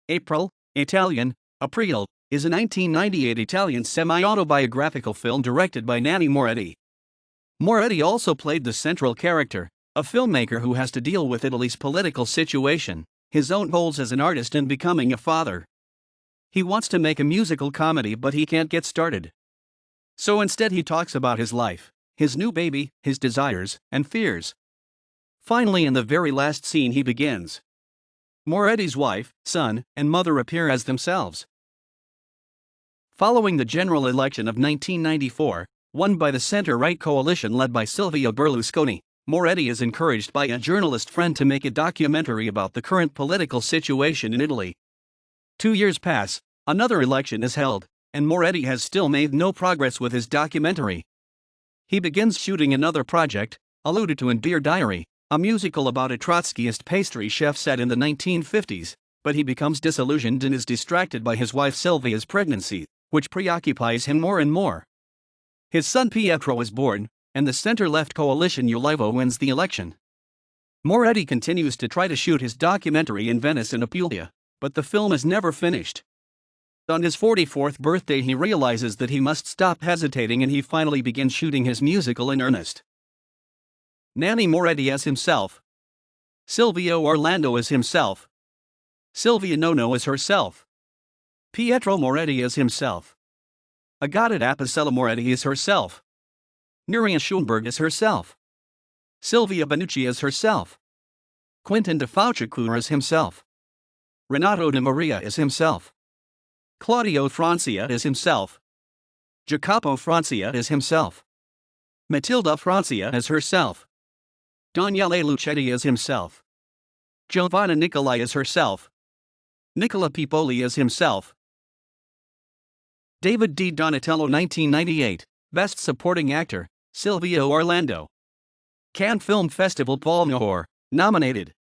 April, Italian, Aprile, is a 1998 Italian semi-autobiographical film directed by Nanni Moretti. Moretti also played the central character, a filmmaker who has to deal with Italy's political situation, his own goals as an artist and becoming a father. He wants to make a musical comedy but he can't get started. So instead he talks about his life, his new baby, his desires, and fears. Finally, in the very last scene he begins. Moretti's wife, son, and mother appear as themselves. Following the general election of 1994, won by the center-right coalition led by Silvio Berlusconi, Moretti is encouraged by a journalist friend to make a documentary about the current political situation in Italy. 2 years pass, another election is held, and Moretti has still made no progress with his documentary. He begins shooting another project, alluded to in Dear Diary, a musical about a Trotskyist pastry chef set in the 1950s, but he becomes disillusioned and is distracted by his wife Silvia's pregnancy, which preoccupies him more and more. His son Pietro is born, and the center-left coalition Ulivo wins the election. Moretti continues to try to shoot his documentary in Venice and Aprile, but the film is never finished. On his 44th birthday he realizes that he must stop hesitating and he finally begins shooting his musical in earnest. Nanni Moretti as himself. Silvio Orlando as himself. Silvia Nono as herself. Pietro Moretti as himself. Agata Apicella Moretti as herself. Nuria Schoenberg as herself. Silvia Benucci as herself. Quentin de Fauciacur as himself. Renato de Maria as himself. Claudio Francia as himself. Jacopo Francia as himself. Matilda Francia as herself. Daniele Lucetti as himself. Giovanna Nicolai as herself. Nicola Pipoli as himself. David D. Donatello 1998, Best Supporting Actor, Silvio Orlando. Cannes Film Festival Palme d'Or, nominated.